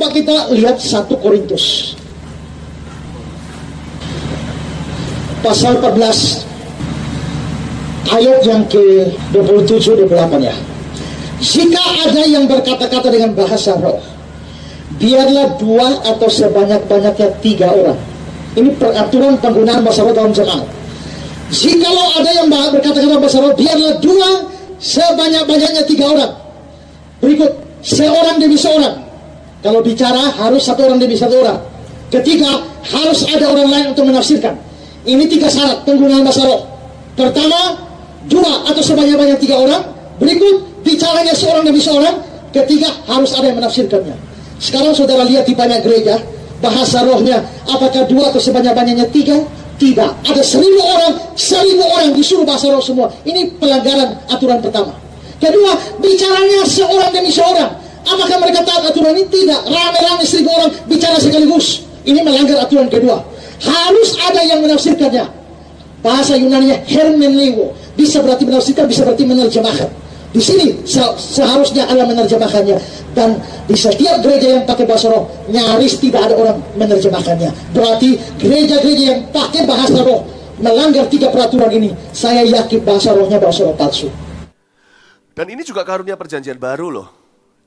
Coba kita lihat 1 Korintus. Pasal 14. Ayat yang ke-27-28 ya. Jika ada yang berkata-kata dengan bahasa roh, biarlah 2 atau sebanyak-banyaknya 3 orang. Ini peraturan penggunaan bahasa roh dalam jemaat. Jikalau ada yang berkata-kata bahasa roh, biarlah 2 sebanyak-banyaknya 3 orang. Berikut, seorang demi seorang. Kalau bicara harus 1 orang demi 1 orang. Ketiga, harus ada orang lain untuk menafsirkan. Ini 3 syarat penggunaan bahasa roh. Pertama, 2 atau sebanyak-banyak 3 orang. Berikut, bicaranya seorang demi seorang. Ketiga, harus ada yang menafsirkannya. Sekarang saudara lihat di banyak gereja, bahasa rohnya apakah 2 atau sebanyak-banyaknya 3? Tidak. Ada 1.000 orang, 1.000 orang disuruh bahasa roh semua. Ini pelanggaran aturan pertama. Kedua, bicaranya seorang demi seorang. Apakah mereka taat aturan ini? Tidak. Rame-rame 1.000 orang bicara sekaligus. Ini melanggar aturan kedua. Harus ada yang menafsirkannya. Bahasa Yunani-nya hermeneuo. Bisa berarti menafsirkan, bisa berarti menerjemahkan. Di sini seharusnya ada menerjemahkannya. Dan di setiap gereja yang pakai bahasa roh, nyaris tidak ada orang menerjemahkannya. Berarti gereja-gereja yang pakai bahasa roh melanggar 3 peraturan ini. Saya yakin bahasa rohnya bahasa roh palsu. Dan ini juga karunia perjanjian baru loh.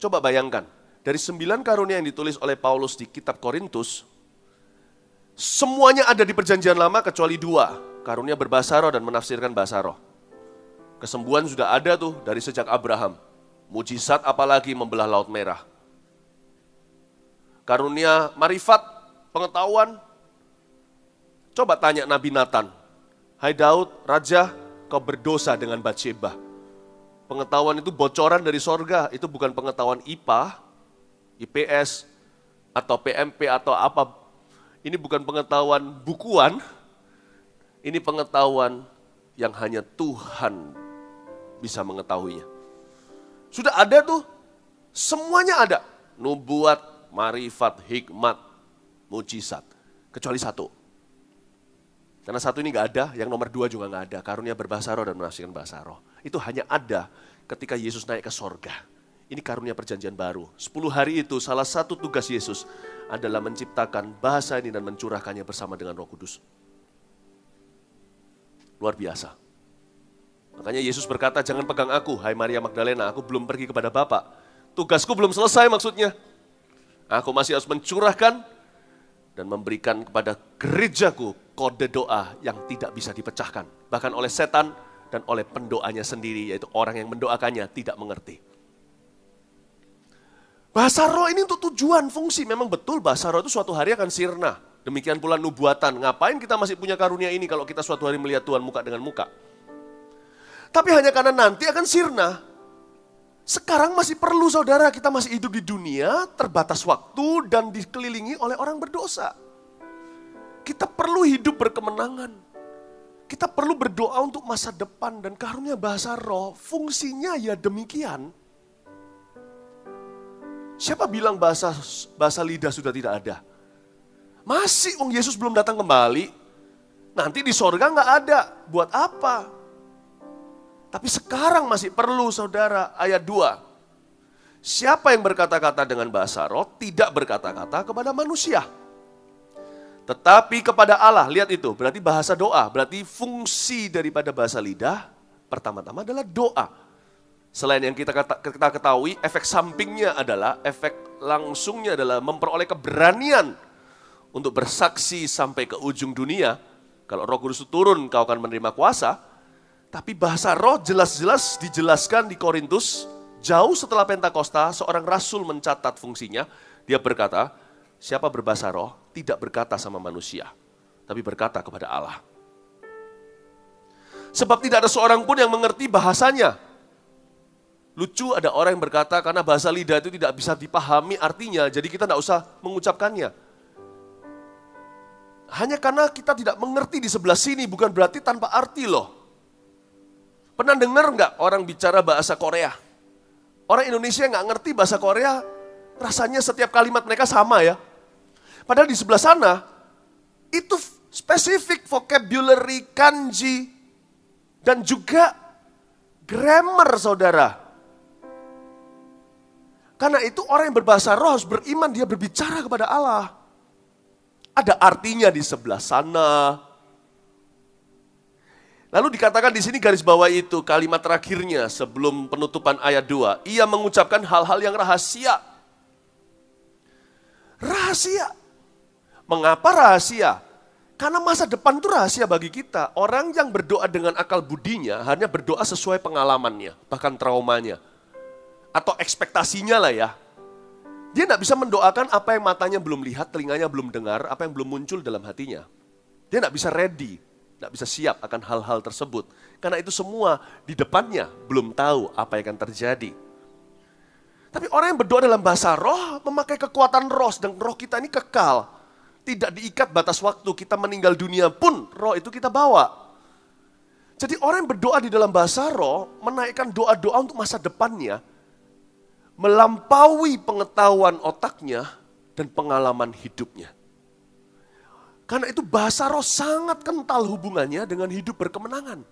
Coba bayangkan, dari 9 karunia yang ditulis oleh Paulus di kitab Korintus, semuanya ada di perjanjian lama kecuali 2. Karunia berbahasa roh dan menafsirkan bahasa roh. Kesembuhan sudah ada tuh dari sejak Abraham. Mujizat apalagi membelah Laut Merah. Karunia marifat, pengetahuan. Coba tanya Nabi Nathan. Hai Daud, Raja, kau berdosa dengan Batsheba. Pengetahuan itu bocoran dari sorga. Itu bukan pengetahuan IPA, IPS, atau PMP atau apa. Ini bukan pengetahuan bukuan. Ini pengetahuan yang hanya Tuhan bisa mengetahuinya. Sudah ada tuh, semuanya ada. Nubuat, marifat, hikmat, mujizat. Kecuali 1. Karena 1 ini gak ada, yang nomor 2 juga gak ada. Karunia berbahasa roh dan menafsirkan bahasa roh. Itu hanya ada ketika Yesus naik ke sorga. Ini karunia perjanjian baru. 10 hari itu salah satu tugas Yesus adalah menciptakan bahasa ini dan mencurahkannya bersama dengan Roh Kudus. Luar biasa. Makanya Yesus berkata, jangan pegang aku, hai Maria Magdalena, aku belum pergi kepada Bapa. Tugasku belum selesai maksudnya. Aku masih harus mencurahkan dan memberikan kepada gerejaku kode doa yang tidak bisa dipecahkan. Bahkan oleh setan dan oleh pendoanya sendiri, yaitu orang yang mendoakannya tidak mengerti. Bahasa roh ini untuk tujuan, fungsi. Memang betul bahasa roh itu suatu hari akan sirna. Demikian pula nubuatan. Ngapain kita masih punya karunia ini kalau kita suatu hari melihat Tuhan muka dengan muka? Tapi hanya karena nanti akan sirna. Sekarang masih perlu saudara, kita masih hidup di dunia, terbatas waktu dan dikelilingi oleh orang berdosa. Kita perlu hidup berkemenangan. Kita perlu berdoa untuk masa depan dan karunia bahasa roh, fungsinya ya demikian. Siapa bilang bahasa lidah sudah tidak ada? Masih, Yesus belum datang kembali. Nanti di sorga nggak ada. Buat apa? Tapi sekarang masih perlu saudara, ayat 2. Siapa yang berkata-kata dengan bahasa roh tidak berkata-kata kepada manusia. Tetapi kepada Allah, lihat itu, berarti bahasa doa. Berarti fungsi daripada bahasa lidah, pertama-tama adalah doa. Selain yang kita ketahui, efek sampingnya adalah, efek langsungnya adalah memperoleh keberanian untuk bersaksi sampai ke ujung dunia. Kalau Roh Kudus turun, kau akan menerima kuasa. Tapi bahasa roh jelas-jelas dijelaskan di Korintus, jauh setelah Pentakosta, seorang rasul mencatat fungsinya. Dia berkata, siapa berbahasa roh tidak berkata sama manusia, tapi berkata kepada Allah. Sebab tidak ada seorang pun yang mengerti bahasanya. Lucu, ada orang yang berkata karena bahasa lidah itu tidak bisa dipahami artinya, jadi kita tidak usah mengucapkannya. Hanya karena kita tidak mengerti di sebelah sini, bukan berarti tanpa arti loh. Pernah dengar nggak orang bicara bahasa Korea? Orang Indonesia nggak ngerti bahasa Korea, rasanya setiap kalimat mereka sama ya. Padahal di sebelah sana, itu spesifik vocabulary, kanji, dan juga grammar saudara. Karena itu orang yang berbahasa roh harus beriman dia berbicara kepada Allah. Ada artinya di sebelah sana. Lalu dikatakan di sini garis bawah itu kalimat terakhirnya sebelum penutupan ayat 2. Ia mengucapkan hal-hal yang rahasia. Rahasia. Mengapa rahasia? Karena masa depan itu rahasia bagi kita. Orang yang berdoa dengan akal budinya hanya berdoa sesuai pengalamannya, bahkan traumanya. Atau ekspektasinya lah ya. Dia tidak bisa mendoakan apa yang matanya belum lihat, telinganya belum dengar, apa yang belum muncul dalam hatinya. Dia tidak bisa ready, tidak bisa siap akan hal-hal tersebut. Karena itu semua di depannya belum tahu apa yang akan terjadi. Tapi orang yang berdoa dalam bahasa roh memakai kekuatan roh, dan roh kita ini kekal. Tidak diikat batas waktu, kita meninggal dunia pun roh itu kita bawa. Jadi orang yang berdoa di dalam bahasa roh menaikkan doa-doa untuk masa depannya, melampaui pengetahuan otaknya dan pengalaman hidupnya. Karena itu bahasa roh sangat kental hubungannya dengan hidup berkemenangan.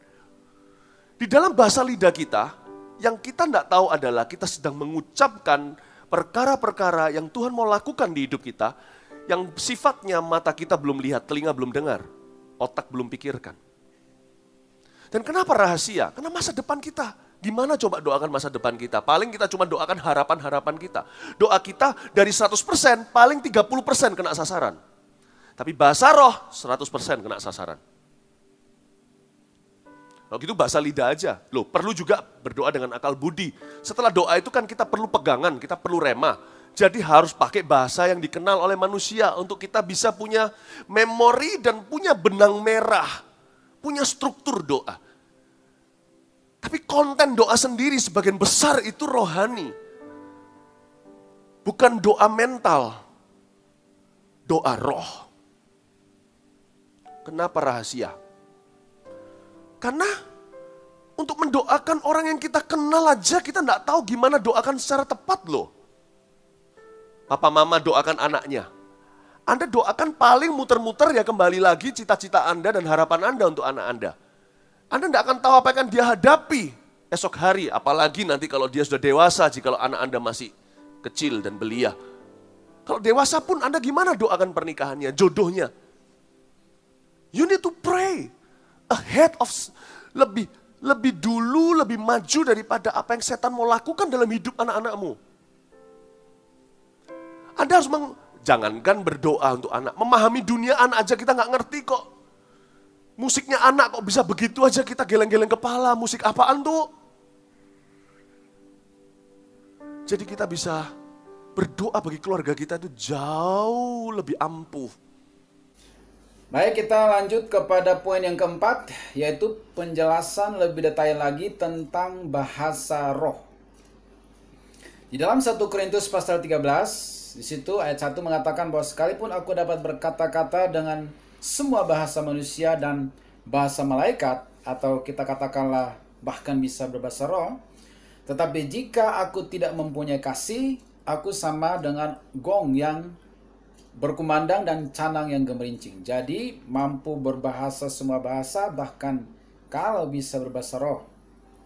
Di dalam bahasa lidah kita, yang kita tidak tahu adalah kita sedang mengucapkan perkara-perkara yang Tuhan mau lakukan di hidup kita, yang sifatnya mata kita belum lihat, telinga belum dengar, otak belum pikirkan. Dan kenapa rahasia? Karena masa depan kita. Gimana coba doakan masa depan kita? Paling kita cuma doakan harapan-harapan kita. Doa kita dari 100% paling 30% kena sasaran. Tapi bahasa roh 100% kena sasaran. Kalau gitu bahasa lidah aja. Loh, perlu juga berdoa dengan akal budi. Setelah doa itu kan kita perlu pegangan, kita perlu rema. Jadi harus pakai bahasa yang dikenal oleh manusia untuk kita bisa punya memori dan punya benang merah. Punya struktur doa. Tapi konten doa sendiri sebagian besar itu rohani. Bukan doa mental. Doa roh. Kenapa rahasia? Karena untuk mendoakan orang yang kita kenal aja kita tidak tahu gimana doakan secara tepat loh. Papa mama doakan anaknya. Anda doakan paling muter-muter ya kembali lagi cita-cita Anda dan harapan Anda untuk anak Anda. Anda tidak akan tahu apa yang akan dia hadapi esok hari. Apalagi nanti kalau dia sudah dewasa, jika anak Anda masih kecil dan belia. Kalau dewasa pun Anda gimana doakan pernikahannya, jodohnya. You need to pray ahead of, lebih dulu, lebih maju daripada apa yang setan mau lakukan dalam hidup anak-anakmu. Anda harus jangankan berdoa untuk anak, memahami dunia anak aja kita nggak ngerti kok. Musiknya anak kok bisa begitu aja kita geleng-geleng kepala, musik apaan tuh? Jadi kita bisa berdoa bagi keluarga kita itu jauh lebih ampuh. Baik, kita lanjut kepada poin yang keempat, yaitu penjelasan lebih detail lagi tentang bahasa roh. Di dalam 1 Korintus pasal 13, di situ ayat 1 mengatakan bahwa sekalipun aku dapat berkata-kata dengan semua bahasa manusia dan bahasa malaikat, atau kita katakanlah bahkan bisa berbahasa roh, tetapi jika aku tidak mempunyai kasih, aku sama dengan gong yang berkumandang dan canang yang gemerincing. Jadi mampu berbahasa semua bahasa, bahkan kalau bisa berbahasa roh.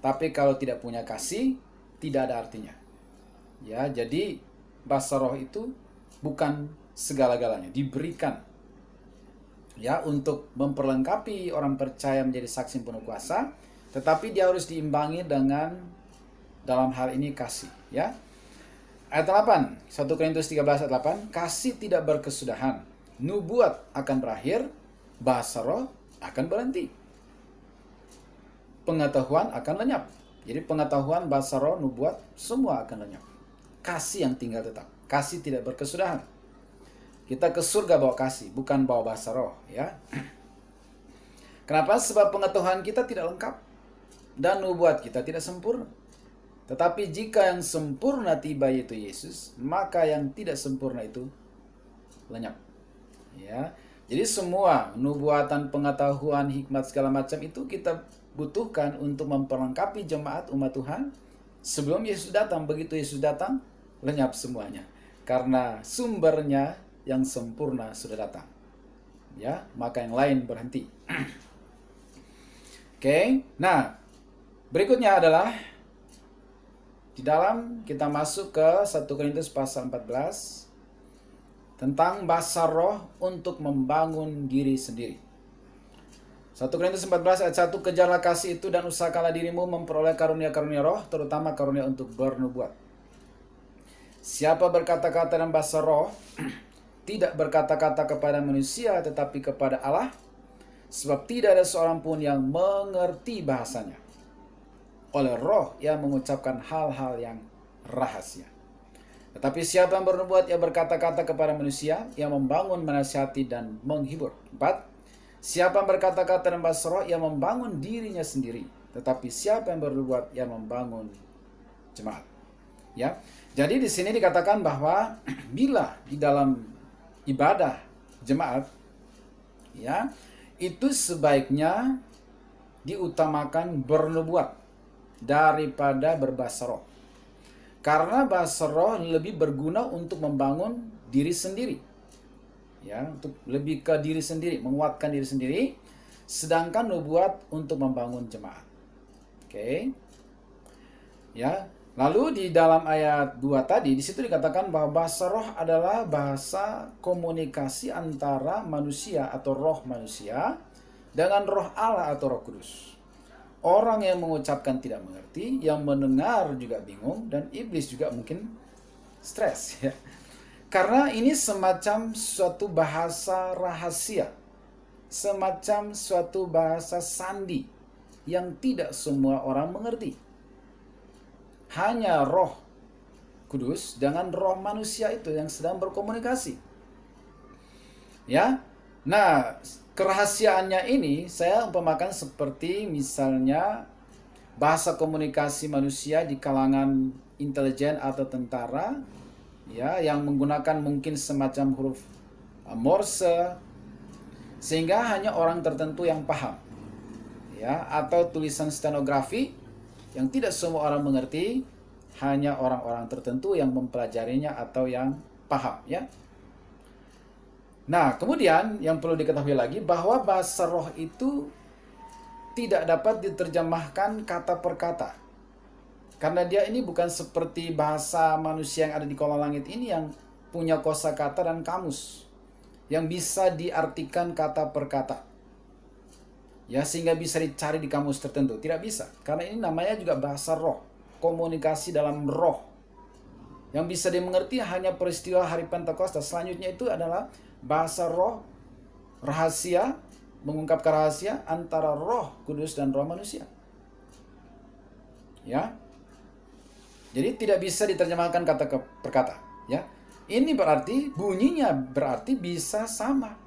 Tapi kalau tidak punya kasih, tidak ada artinya. Ya, jadi bahasa roh itu bukan segala-galanya, diberikan ya untuk memperlengkapi orang percaya menjadi saksi penuh kuasa, tetapi dia harus diimbangi dengan dalam hal ini kasih, ya. Ayat 8, 1 Korintus 13 ayat 8, kasih tidak berkesudahan, nubuat akan berakhir, bahasa roh akan berhenti, pengetahuan akan lenyap. Jadi pengetahuan, bahasa roh, nubuat semua akan lenyap. Kasih yang tinggal tetap. Kasih tidak berkesudahan. Kita ke surga bawa kasih, bukan bawa bahasa roh, ya. Kenapa? Sebab pengetahuan kita tidak lengkap dan nubuat kita tidak sempurna. Tetapi jika yang sempurna tiba yaitu Yesus, maka yang tidak sempurna itu lenyap. Ya. Jadi semua nubuatan, pengetahuan, hikmat segala macam itu kita butuhkan untuk memperlengkapi jemaat umat Tuhan sebelum Yesus datang. Begitu Yesus datang, lenyap semuanya. Karena sumbernya yang sempurna sudah datang. Ya, maka yang lain berhenti. Oke. Nah, berikutnya adalah Di dalam kita masuk ke 1 Korintus pasal 14 tentang bahasa roh untuk membangun diri sendiri. 1 Korintus 14 ayat 1, kejarlah kasih itu dan usahakanlah dirimu memperoleh karunia-karunia roh, terutama karunia untuk bernubuat. Siapa berkata-kata dalam bahasa roh, tidak berkata-kata kepada manusia tetapi kepada Allah, sebab tidak ada seorang pun yang mengerti bahasanya. Oleh roh yang mengucapkan hal-hal yang rahasia. Tetapi siapa yang bernubuat, ia berkata-kata kepada manusia, yang membangun, menasihati, dan menghibur. 4. Siapa yang berkata-kata dalam bahasa roh, ia membangun dirinya sendiri. Tetapi siapa yang bernubuat, ia membangun jemaat. Ya, jadi di sini dikatakan bahwa bila di dalam ibadah jemaat, ya, itu sebaiknya diutamakan bernubuat daripada berbahasa roh. Karena bahasa roh lebih berguna untuk membangun diri sendiri. Ya, untuk lebih ke diri sendiri, menguatkan diri sendiri, sedangkan nubuat untuk membangun jemaat. Oke. Ya, lalu di dalam ayat 2 tadi di situ dikatakan bahwa bahasa roh adalah bahasa komunikasi antara manusia atau roh manusia dengan roh Allah atau Roh Kudus. Orang yang mengucapkan tidak mengerti, yang mendengar juga bingung, dan iblis juga mungkin stres, ya. Karena ini semacam suatu bahasa rahasia, semacam suatu bahasa sandi yang tidak semua orang mengerti. Hanya Roh Kudus dengan roh manusia itu yang sedang berkomunikasi. Ya. Nah, kerahasiaannya ini saya umpamakan seperti misalnya bahasa komunikasi manusia di kalangan intelijen atau tentara, ya, yang menggunakan mungkin semacam huruf Morse sehingga hanya orang tertentu yang paham, ya, atau tulisan stenografi yang tidak semua orang mengerti, hanya orang-orang tertentu yang mempelajarinya atau yang paham, ya. Nah, kemudian yang perlu diketahui lagi bahwa bahasa roh itu tidak dapat diterjemahkan kata per kata. Karena dia ini bukan seperti bahasa manusia yang ada di kolong langit ini yang punya kosakata dan kamus yang bisa diartikan kata per kata. Ya, sehingga bisa dicari di kamus tertentu. Tidak bisa. Karena ini namanya juga bahasa roh, komunikasi dalam roh. Yang bisa dimengerti hanya peristiwa hari Pentakosta. Selanjutnya itu adalah bahasa roh, rahasia, mengungkapkan rahasia antara Roh Kudus dan roh manusia. Ya. Jadi tidak bisa diterjemahkan kata per kata, ya. Ini berarti bunyinya berarti bisa sama.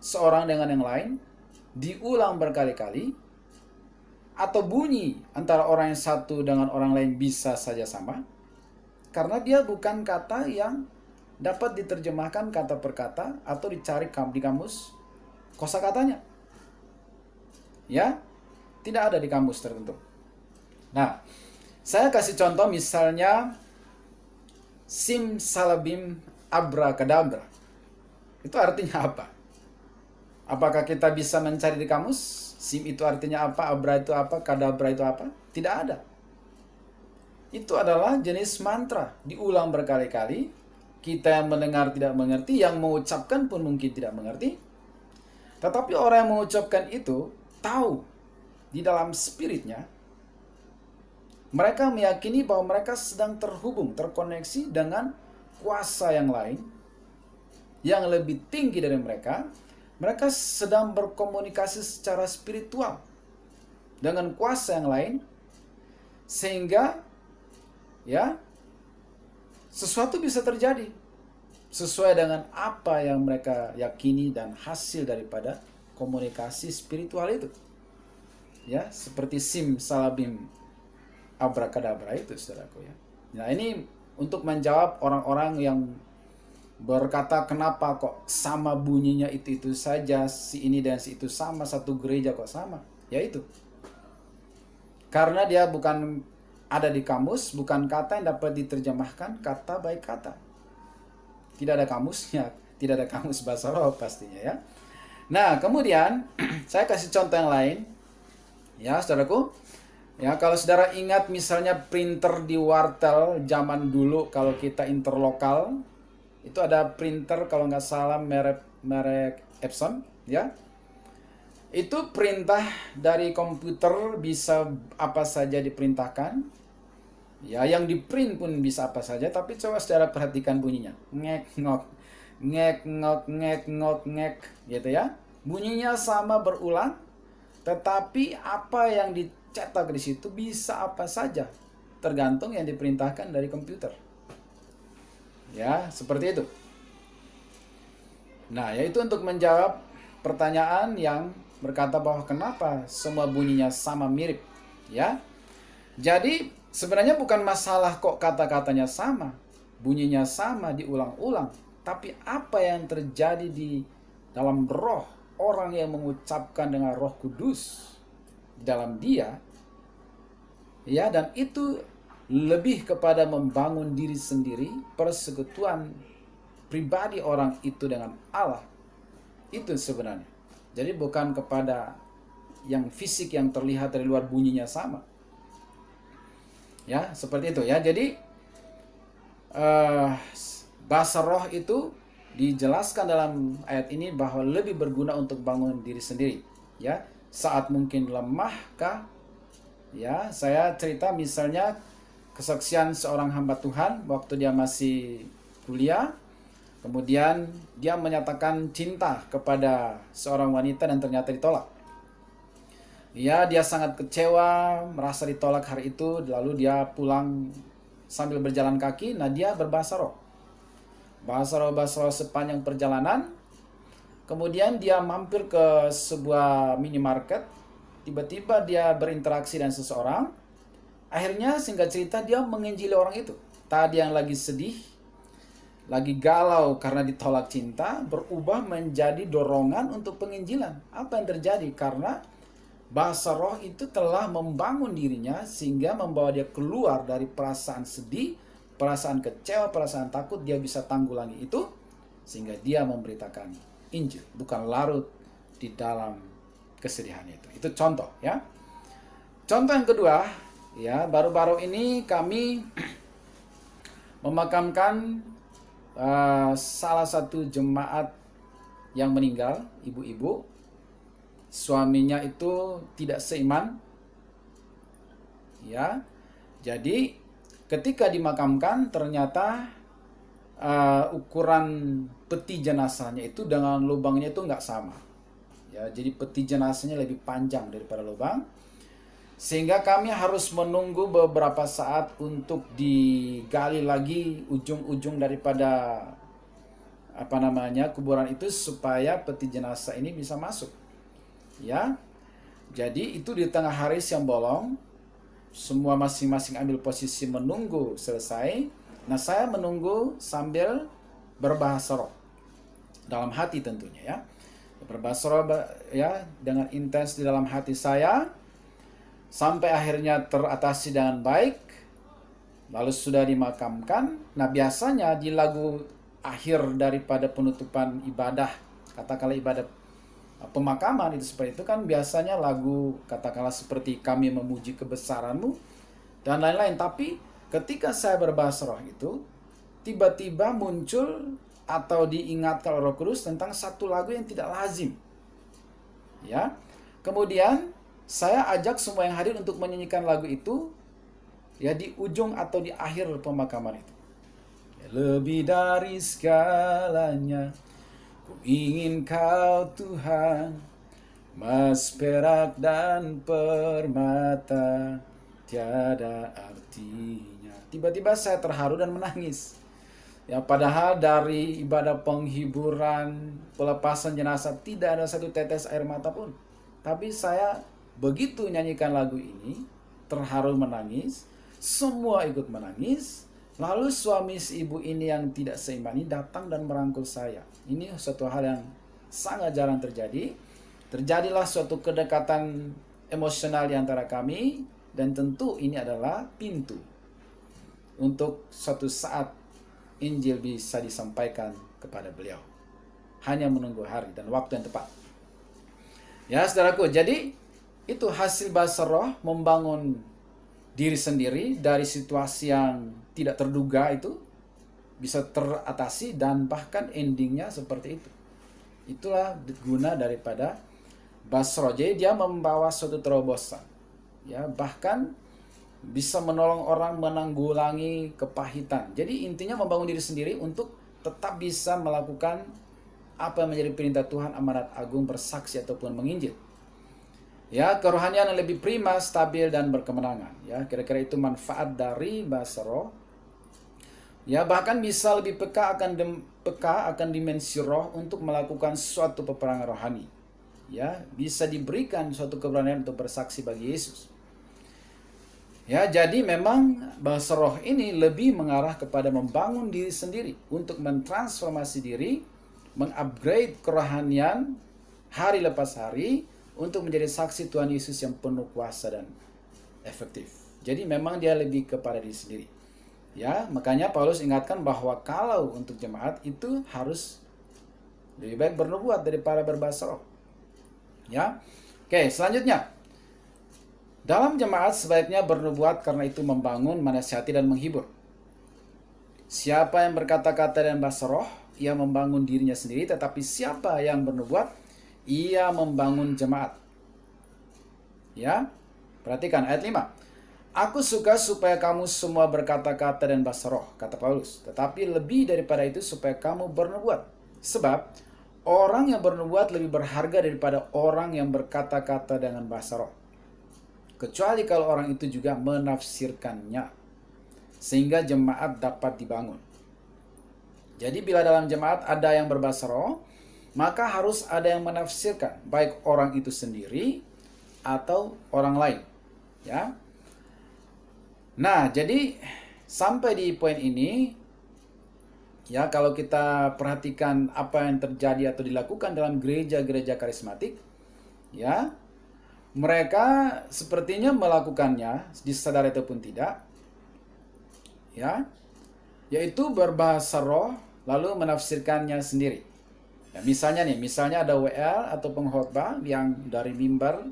Seorang dengan yang lain diulang berkali-kali, atau bunyi antara orang yang satu dengan orang lain bisa saja sama. Karena dia bukan kata yang dapat diterjemahkan kata per kata atau dicari di kamus kosakatanya. Ya, tidak ada di kamus tertentu. Nah, saya kasih contoh misalnya sim salabim abrakadabra. Itu artinya apa? Apakah kita bisa mencari di kamus? Sim itu artinya apa? Abra itu apa? Kadabra itu apa? Tidak ada. Itu adalah jenis mantra, diulang berkali-kali. Kita yang mendengar tidak mengerti, yang mengucapkan pun mungkin tidak mengerti. Tetapi orang yang mengucapkan itu tahu di dalam spiritnya, mereka meyakini bahwa mereka sedang terhubung, terkoneksi dengan kuasa yang lain, yang lebih tinggi dari mereka. Mereka sedang berkomunikasi secara spiritual dengan kuasa yang lain, sehingga ya, sesuatu bisa terjadi sesuai dengan apa yang mereka yakini dan hasil daripada komunikasi spiritual itu. Ya, seperti sim salabim abrakadabra itu, saudaraku, ya. Nah, ini untuk menjawab orang-orang yang berkata kenapa kok sama bunyinya itu saja, si ini dan si itu sama, satu gereja kok sama. Ya itu. Karena dia bukan ada di kamus, bukan kata yang dapat diterjemahkan kata baik kata. Tidak ada kamusnya, tidak ada kamus bahasa roh pastinya, ya. Nah, kemudian saya kasih contoh yang lain, ya, saudaraku. Ya, kalau saudara ingat misalnya printer di wartel zaman dulu kalau kita interlokal, itu ada printer kalau nggak salah merek Epson, ya. Itu perintah dari komputer bisa apa saja diperintahkan. Ya, yang di print pun bisa apa saja, tapi coba saudara perhatikan bunyinya. Ngek ngok, ngek ngok, ngek ngok, ngek, gitu ya. Bunyinya sama berulang, tetapi apa yang dicetak di situ bisa apa saja, tergantung yang diperintahkan dari komputer. Ya, seperti itu. Nah, yaitu untuk menjawab pertanyaan yang berkata bahwa kenapa semua bunyinya sama mirip, ya. Jadi, sebenarnya bukan masalah kok kata-katanya sama, bunyinya sama diulang-ulang, tapi apa yang terjadi di dalam roh orang yang mengucapkan dengan Roh Kudus di dalam dia, ya, dan itu lebih kepada membangun diri sendiri, persekutuan pribadi orang itu dengan Allah. Itu sebenarnya. Jadi bukan kepada yang fisik yang terlihat dari luar bunyinya sama. Ya, seperti itu ya. Jadi bahasa roh itu dijelaskan dalam ayat ini bahwa lebih berguna untuk bangun diri sendiri. Ya, saat mungkin lemahkah? Ya, saya cerita misalnya kesaksian seorang hamba Tuhan waktu dia masih kuliah. Kemudian dia menyatakan cinta kepada seorang wanita dan ternyata ditolak. Ya, dia sangat kecewa, merasa ditolak hari itu, lalu dia pulang sambil berjalan kaki. Nah, dia berbahasa roh. Bahasa roh sepanjang perjalanan. Kemudian dia mampir ke sebuah minimarket. Tiba-tiba dia berinteraksi dengan seseorang. Akhirnya singkat cerita dia menginjili orang itu. Tadi yang lagi sedih, lagi galau karena ditolak cinta, berubah menjadi dorongan untuk penginjilan. Apa yang terjadi? Karena bahasa roh itu telah membangun dirinya sehingga membawa dia keluar dari perasaan sedih, perasaan kecewa, perasaan takut. Dia bisa tanggulangi itu sehingga dia memberitakan Injil, bukan larut di dalam kesedihan itu. Itu contoh, ya. Contoh yang kedua, ya, baru-baru ini kami memakamkan salah satu jemaat yang meninggal, ibu-ibu. Suaminya itu tidak seiman, ya. Jadi ketika dimakamkan ternyata ukuran peti jenazahnya itu dengan lubangnya itu nggak sama, ya. Jadi peti jenazahnya lebih panjang daripada lubang, sehingga kami harus menunggu beberapa saat untuk digali lagi ujung-ujung daripada kuburan itu supaya peti jenazah ini bisa masuk, ya. Jadi itu di tengah hari siang bolong, semua masing-masing ambil posisi menunggu selesai. Nah, saya menunggu sambil berbahasa roh dalam hati tentunya, ya. Berbahasa roh, ya, dengan intens di dalam hati saya sampai akhirnya teratasi dengan baik. Lalu sudah dimakamkan. Nah, biasanya di lagu akhir daripada penutupan ibadah, katakanlah ibadah pemakaman itu seperti itu kan, biasanya lagu katakanlah seperti Kami Memuji Kebesaran-Mu dan lain-lain. Tapi ketika saya berbahasa roh itu, tiba-tiba muncul atau diingatkan oleh Roh Kudus tentang satu lagu yang tidak lazim, ya. Kemudian saya ajak semua yang hadir untuk menyanyikan lagu itu, ya, di ujung atau di akhir pemakaman itu. Lebih dari segalanya ku ingin Kau Tuhan, emas, perak, dan permata tiada artinya. Tiba-tiba saya terharu dan menangis. Ya, padahal dari ibadah penghiburan, pelepasan jenazah tidak ada satu tetes air mata pun. Tapi saya begitu nyanyikan lagu ini, terharu menangis, semua ikut menangis. Lalu suami si ibu ini yang tidak seiman ini datang dan merangkul saya. Ini suatu hal yang sangat jarang terjadi. Terjadilah suatu kedekatan emosional di antara kami, dan tentu ini adalah pintu untuk suatu saat Injil bisa disampaikan kepada beliau. Hanya menunggu hari dan waktu yang tepat. Ya, saudaraku, jadi itu hasil bahasa roh membangun diri sendiri dari situasi yang tidak terduga itu bisa teratasi dan bahkan endingnya seperti itu. Itulah guna daripada basroh. Jadi dia membawa suatu terobosan, ya, bahkan bisa menolong orang menanggulangi kepahitan. Jadi intinya membangun diri sendiri untuk tetap bisa melakukan apa yang menjadi perintah Tuhan, amanat agung, bersaksi ataupun menginjil. Ya, kerohanian yang lebih prima, stabil dan berkemenangan. Ya, kira-kira itu manfaat dari basroh. Ya, bahkan bisa lebih peka akan dimensi roh untuk melakukan suatu peperangan rohani. Ya, bisa diberikan suatu keberanian untuk bersaksi bagi Yesus. Ya, jadi memang bahasa roh ini lebih mengarah kepada membangun diri sendiri untuk mentransformasi diri, mengupgrade kerohanian hari lepas hari untuk menjadi saksi Tuhan Yesus yang penuh kuasa dan efektif. Jadi memang dia lebih kepada diri sendiri. Ya, makanya Paulus ingatkan bahwa kalau untuk jemaat itu harus lebih baik bernubuat daripada berbahasa roh. Ya. Oke, selanjutnya. Dalam jemaat sebaiknya bernubuat karena itu membangun, menasihati dan menghibur. Siapa yang berkata-kata dan bahasa roh, ia membangun dirinya sendiri, tetapi siapa yang bernubuat, ia membangun jemaat. Ya. Perhatikan ayat 5. Aku suka supaya kamu semua berkata-kata dan bahasa roh, kata Paulus. Tetapi lebih daripada itu supaya kamu bernubuat. Sebab orang yang bernubuat lebih berharga daripada orang yang berkata-kata dengan bahasa roh. Kecuali kalau orang itu juga menafsirkannya, sehingga jemaat dapat dibangun. Jadi bila dalam jemaat ada yang berbahasa roh, maka harus ada yang menafsirkan, baik orang itu sendiri atau orang lain. Ya. Nah, jadi sampai di poin ini, ya, kalau kita perhatikan apa yang terjadi atau dilakukan dalam gereja-gereja karismatik, ya, mereka sepertinya melakukannya, disadari ataupun tidak, ya, yaitu berbahasa roh lalu menafsirkannya sendiri. Ya, misalnya ada WL atau pengkhotbah yang dari mimbar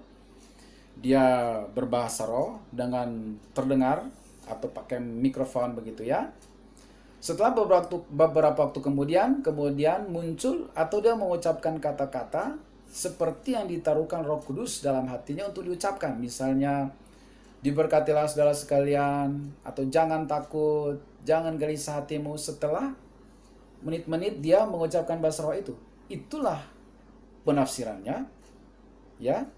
dia berbahasa roh dengan terdengar atau pakai mikrofon begitu, ya. Setelah beberapa waktu kemudian muncul atau dia mengucapkan kata-kata seperti yang ditaruhkan Roh Kudus dalam hatinya untuk diucapkan. Misalnya, diberkatilah saudara sekalian, atau jangan takut, jangan gelisah hatimu. Setelah menit-menit dia mengucapkan bahasa roh itu. Itulah penafsirannya, ya.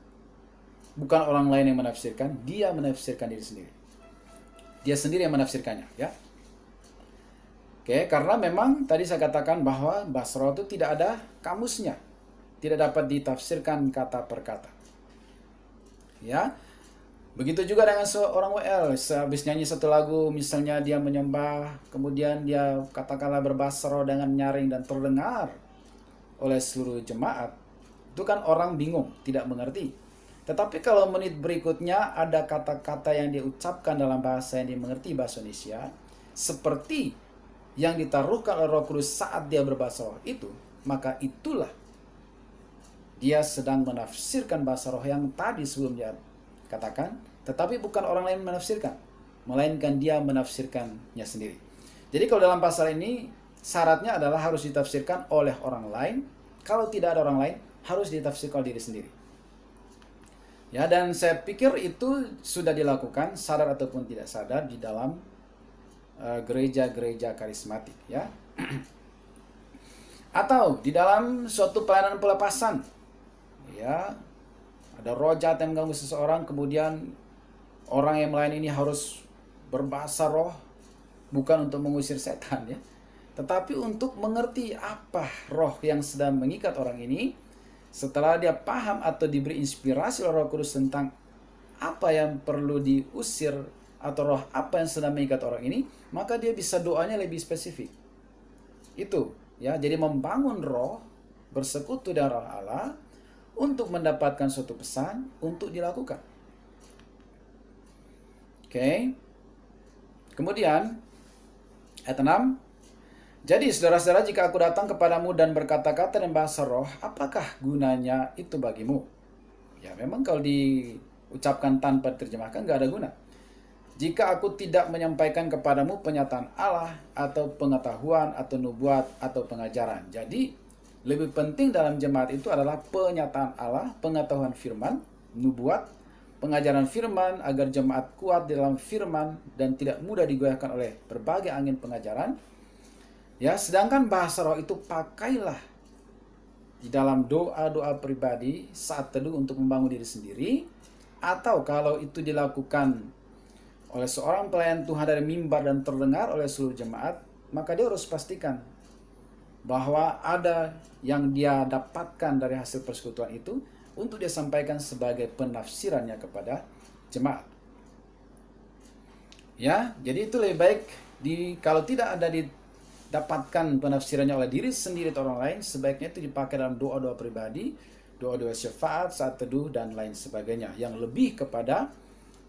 Bukan orang lain yang menafsirkan, dia menafsirkan diri sendiri. Dia sendiri yang menafsirkannya, ya. Oke, karena memang tadi saya katakan bahwa bahasa roh itu tidak ada kamusnya. Tidak dapat ditafsirkan kata per kata. Ya. Begitu juga dengan seorang WL. Sehabis nyanyi satu lagu, misalnya dia menyembah, kemudian dia katakanlah berbahasa roh dengan nyaring dan terdengar oleh seluruh jemaat. Itu kan orang bingung, tidak mengerti. Tetapi kalau menit berikutnya ada kata-kata yang diucapkan dalam bahasa yang dimengerti, bahasa Indonesia, seperti yang ditaruhkan oleh Roh Kudus saat dia berbahasa roh itu, maka itulah dia sedang menafsirkan bahasa roh yang tadi sebelum dia katakan, tetapi bukan orang lain menafsirkan, melainkan dia menafsirkannya sendiri. Jadi kalau dalam pasal ini, syaratnya adalah harus ditafsirkan oleh orang lain. Kalau tidak ada orang lain, harus ditafsirkan oleh diri sendiri. Ya, dan saya pikir itu sudah dilakukan, sadar ataupun tidak sadar, di dalam gereja-gereja karismatik, ya. Atau di dalam suatu pelayanan pelepasan. Ya, ada roh jahat yang mengganggu seseorang, kemudian orang yang melayani ini harus berbahasa roh, bukan untuk mengusir setan, ya, tetapi untuk mengerti apa roh yang sedang mengikat orang ini. Setelah dia paham atau diberi inspirasi oleh Roh Kudus tentang apa yang perlu diusir atau roh apa yang sedang mengikat orang ini, maka dia bisa doanya lebih spesifik. Itu, ya, jadi membangun roh, bersekutu dengan roh Allah untuk mendapatkan suatu pesan untuk dilakukan. Oke. Kemudian ayat 6. Jadi saudara-saudara, jika aku datang kepadamu dan berkata-kata dan bahasa roh, apakah gunanya itu bagimu? Ya, memang kalau diucapkan tanpa diterjemahkan nggak ada guna. jika aku tidak menyampaikan kepadamu penyataan Allah atau pengetahuan atau nubuat atau pengajaran. Jadi lebih penting dalam jemaat itu adalah penyataan Allah, pengetahuan firman, nubuat, pengajaran firman agar jemaat kuat di dalam firman dan tidak mudah digoyahkan oleh berbagai angin pengajaran. Ya, sedangkan bahasa roh itu pakailah di dalam doa-doa pribadi saat teduh untuk membangun diri sendiri, atau kalau itu dilakukan oleh seorang pelayan Tuhan dari mimbar dan terdengar oleh seluruh jemaat, maka dia harus pastikan bahwa ada yang dia dapatkan dari hasil persekutuan itu untuk dia sampaikan sebagai penafsirannya kepada jemaat. Ya, jadi itu lebih baik kalau tidak ada didapatkan penafsirannya oleh diri sendiri atau orang lain, sebaiknya itu dipakai dalam doa-doa pribadi, doa-doa syafaat saat teduh dan lain sebagainya yang lebih kepada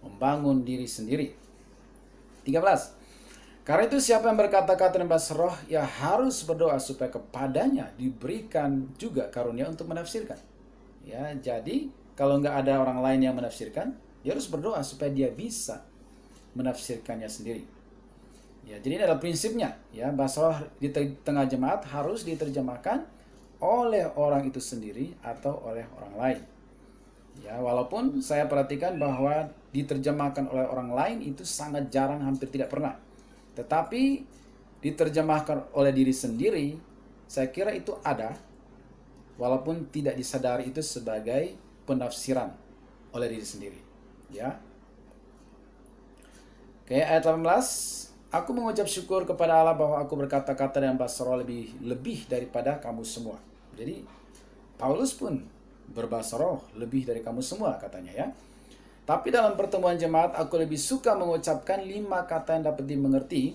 membangun diri sendiri. 13. Karena itu siapa yang berkata-kata dalam bahasa roh, ia harus berdoa supaya kepadanya diberikan juga karunia untuk menafsirkan. Ya, jadi kalau nggak ada orang lain yang menafsirkan, dia harus berdoa supaya dia bisa menafsirkannya sendiri. Ya, jadi ini adalah prinsipnya. Ya, bahasa roh di tengah jemaat harus diterjemahkan oleh orang itu sendiri atau oleh orang lain. Ya, walaupun saya perhatikan bahwa diterjemahkan oleh orang lain itu sangat jarang, hampir tidak pernah. Tetapi diterjemahkan oleh diri sendiri, saya kira itu ada, walaupun tidak disadari itu sebagai penafsiran oleh diri sendiri. Ya. Oke, ayat 18. Aku mengucap syukur kepada Allah bahwa aku berkata-kata dengan bahasa roh lebih daripada kamu semua. Jadi Paulus pun berbahasa roh lebih dari kamu semua, katanya ya. Tapi dalam pertemuan jemaat aku lebih suka mengucapkan 5 kata yang dapat dimengerti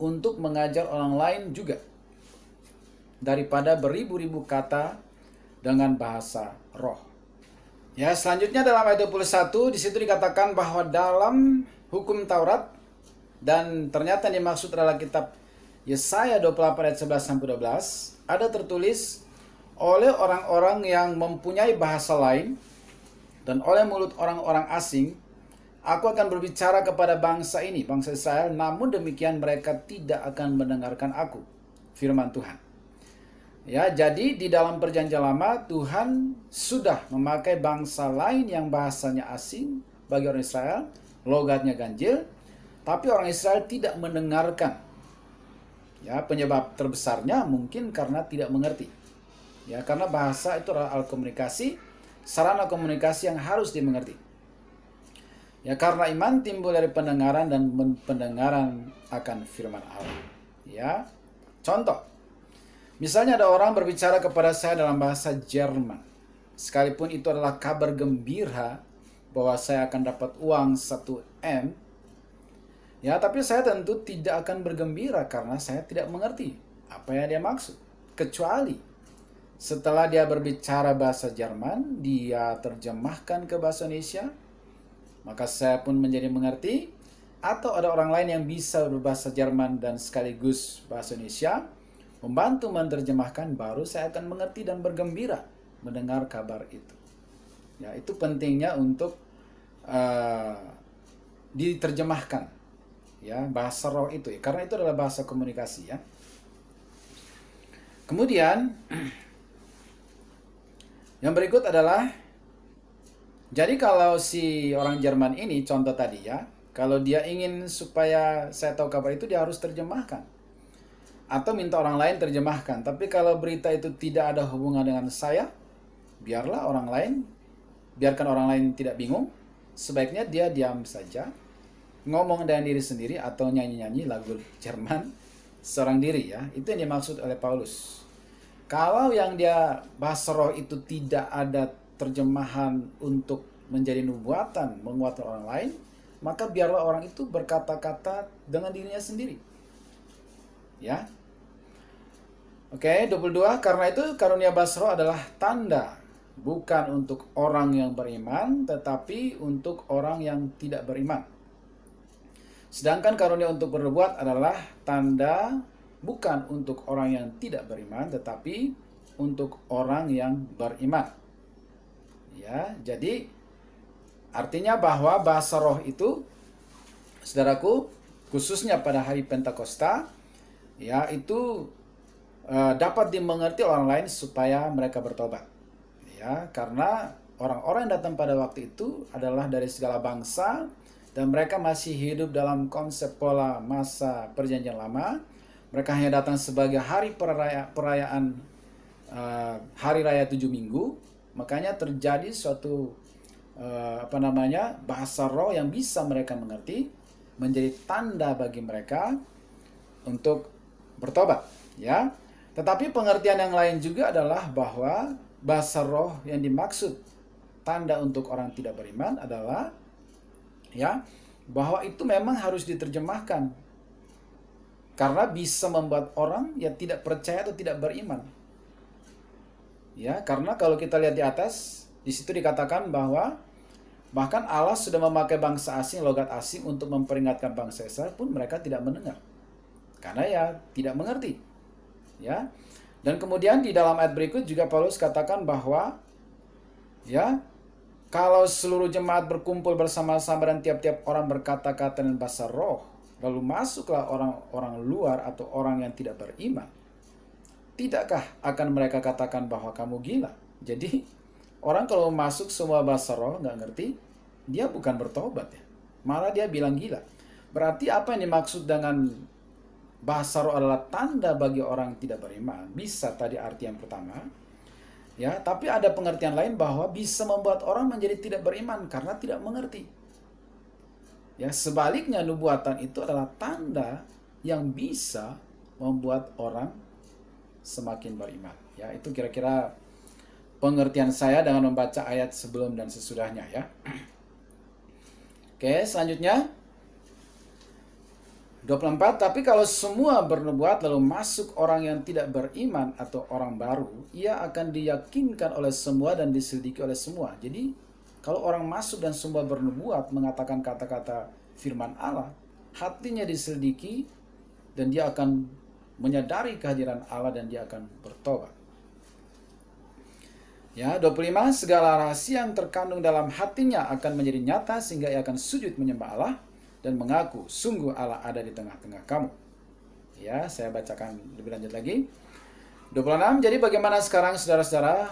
untuk mengajar orang lain juga, daripada beribu-ribu kata dengan bahasa roh. Ya, selanjutnya dalam ayat 21 di situ dikatakan bahwa dalam hukum Taurat, dan ternyata yang dimaksud adalah kitab Yesaya 28 ayat 11 sampai 12, ada tertulis, oleh orang-orang yang mempunyai bahasa lain dan oleh mulut orang-orang asing, aku akan berbicara kepada bangsa ini, bangsa Israel, namun demikian mereka tidak akan mendengarkan aku. Firman Tuhan. Ya, jadi di dalam perjanjian lama Tuhan sudah memakai bangsa lain yang bahasanya asing bagi orang Israel, logatnya ganjil, tapi orang Israel tidak mendengarkan. Ya, penyebab terbesarnya mungkin karena tidak mengerti. Ya, karena bahasa itu adalah alat komunikasi, sarana komunikasi yang harus dimengerti. Ya, karena iman timbul dari pendengaran dan pendengaran akan firman Allah. Ya, contoh. Misalnya ada orang berbicara kepada saya dalam bahasa Jerman. Sekalipun itu adalah kabar gembira bahwa saya akan dapat uang 1 M. Ya, tapi saya tentu tidak akan bergembira karena saya tidak mengerti apa yang dia maksud. Kecuali setelah dia berbicara bahasa Jerman, dia terjemahkan ke bahasa Indonesia, maka saya pun menjadi mengerti. Atau ada orang lain yang bisa berbahasa Jerman dan sekaligus bahasa Indonesia, membantu menerjemahkan, baru saya akan mengerti dan bergembira mendengar kabar itu. Ya, itu pentingnya untuk diterjemahkan, ya, bahasa roh itu, ya, karena itu adalah bahasa komunikasi, ya. Kemudian yang berikut adalah, jadi kalau si orang Jerman ini, contoh tadi ya, kalau dia ingin supaya saya tahu kabar itu, dia harus terjemahkan. Atau minta orang lain terjemahkan. Tapi kalau berita itu tidak ada hubungan dengan saya, biarkan orang lain tidak bingung. Sebaiknya dia diam saja, ngomong dengan diri sendiri atau nyanyi-nyanyi lagu Jerman seorang diri, ya. Itu yang dimaksud oleh Paulus. Kalau yang dia bahasa roh itu tidak ada terjemahan untuk menjadi nubuatan, menguatkan orang lain, maka biarlah orang itu berkata-kata dengan dirinya sendiri. Ya. Oke, 22. Karena itu karunia bahasa roh adalah tanda, bukan untuk orang yang beriman, tetapi untuk orang yang tidak beriman. Sedangkan karunia untuk bernubuat adalah tanda, bukan untuk orang yang tidak beriman, tetapi untuk orang yang beriman. Ya, jadi artinya bahwa bahasa roh itu saudaraku, khususnya pada hari Pentakosta, ya itu dapat dimengerti orang lain supaya mereka bertobat. Ya, karena orang-orang yang datang pada waktu itu adalah dari segala bangsa dan mereka masih hidup dalam konsep pola masa perjanjian lama. Mereka hanya datang sebagai hari perayaan hari raya 7 minggu. Makanya terjadi suatu bahasa roh yang bisa mereka mengerti, menjadi tanda bagi mereka untuk bertobat, ya. Tetapi pengertian yang lain juga adalah bahwa bahasa roh yang dimaksud tanda untuk orang tidak beriman adalah, ya, bahwa itu memang harus diterjemahkan karena bisa membuat orang yang tidak percaya atau tidak beriman. Ya, karena kalau kita lihat di atas, di situ dikatakan bahwa bahkan Allah sudah memakai bangsa asing, logat asing untuk memperingatkan bangsa Israel pun mereka tidak mendengar. Karena ya tidak mengerti. Ya. Dan kemudian di dalam ayat berikut juga Paulus katakan bahwa ya, kalau seluruh jemaat berkumpul bersama-sama dan tiap-tiap orang berkata-kata dengan bahasa roh, lalu masuklah orang-orang luar atau orang yang tidak beriman, tidakkah akan mereka katakan bahwa kamu gila? Jadi orang kalau masuk semua bahasa roh nggak ngerti, dia bukan bertobat ya, malah dia bilang gila. Berarti apa yang dimaksud dengan bahasa roh adalah tanda bagi orang tidak beriman? Bisa tadi arti yang pertama, ya, tapi ada pengertian lain bahwa bisa membuat orang menjadi tidak beriman karena tidak mengerti. Ya, sebaliknya nubuatan itu adalah tanda yang bisa membuat orang semakin beriman. Ya, itu kira-kira pengertian saya dengan membaca ayat sebelum dan sesudahnya, ya. Oke, selanjutnya 24, tapi kalau semua bernubuat lalu masuk orang yang tidak beriman atau orang baru, ia akan diyakinkan oleh semua dan diselidiki oleh semua. Jadi kalau orang masuk dan semua bernubuat mengatakan kata-kata firman Allah, hatinya diselidiki dan dia akan menyadari kehadiran Allah dan dia akan bertobat. Ya, 25, segala rahasia yang terkandung dalam hatinya akan menjadi nyata sehingga ia akan sujud menyembah Allah dan mengaku sungguh Allah ada di tengah-tengah kamu. Ya, saya bacakan lebih lanjut lagi. 26, jadi bagaimana sekarang saudara-saudara?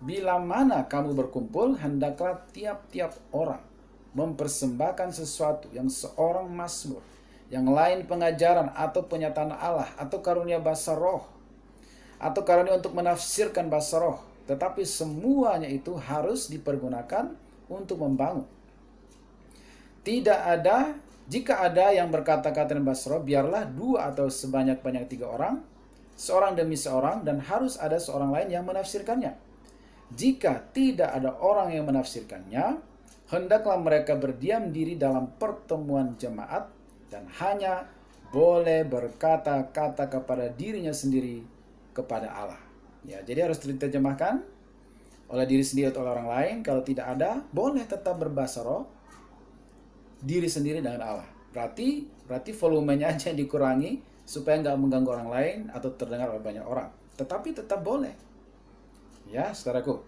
Bila mana kamu berkumpul, hendaklah tiap-tiap orang mempersembahkan sesuatu, yang seorang mazmur, yang lain pengajaran atau penyataan Allah, atau karunia bahasa roh, atau karunia untuk menafsirkan bahasa roh. Tetapi semuanya itu harus dipergunakan untuk membangun. Jika ada yang berkata-kata dengan bahasa roh, biarlah 2 atau sebanyak-banyak 3 orang, seorang demi seorang, dan harus ada seorang lain yang menafsirkannya. Jika tidak ada orang yang menafsirkannya, hendaklah mereka berdiam diri dalam pertemuan jemaat dan hanya boleh berkata-kata kepada dirinya sendiri kepada Allah. Ya, jadi harus diterjemahkan oleh diri sendiri atau oleh orang lain. Kalau tidak ada, boleh tetap berbahasa roh diri sendiri dengan Allah. Berarti volumenya aja dikurangi supaya nggak mengganggu orang lain atau terdengar oleh banyak orang. Tetapi tetap boleh. Ya, saudaraku.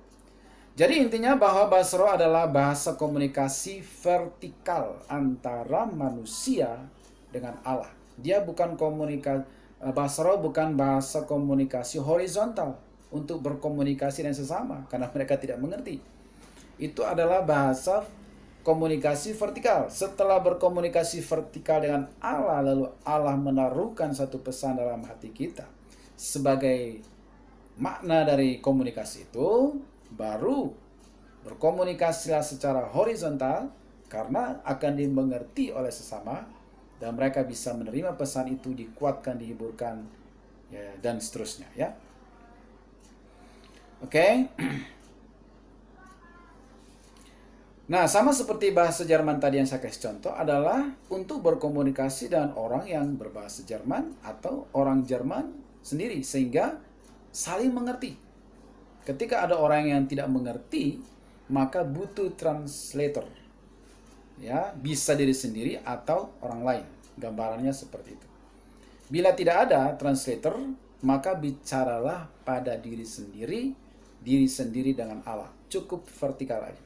Jadi intinya bahwa bahasa roh adalah bahasa komunikasi vertikal antara manusia dengan Allah. Dia bukan bahasa roh bukan bahasa komunikasi horizontal untuk berkomunikasi dengan sesama karena mereka tidak mengerti. Itu adalah bahasa komunikasi vertikal. Setelah berkomunikasi vertikal dengan Allah, lalu Allah menaruhkan satu pesan dalam hati kita sebagai makna dari komunikasi itu, baru berkomunikasilah secara horizontal karena akan dimengerti oleh sesama dan mereka bisa menerima pesan itu, dikuatkan, dihiburkan, ya, dan seterusnya, ya. Oke. Nah, sama seperti bahasa Jerman tadi yang saya kasih contoh adalah untuk berkomunikasi dengan orang yang berbahasa Jerman atau orang Jerman sendiri sehingga saling mengerti. Ketika ada orang yang tidak mengerti, maka butuh translator. Ya, bisa diri sendiri atau orang lain. Gambarannya seperti itu. Bila tidak ada translator, maka bicaralah pada diri sendiri dengan Allah. Cukup vertikal aja.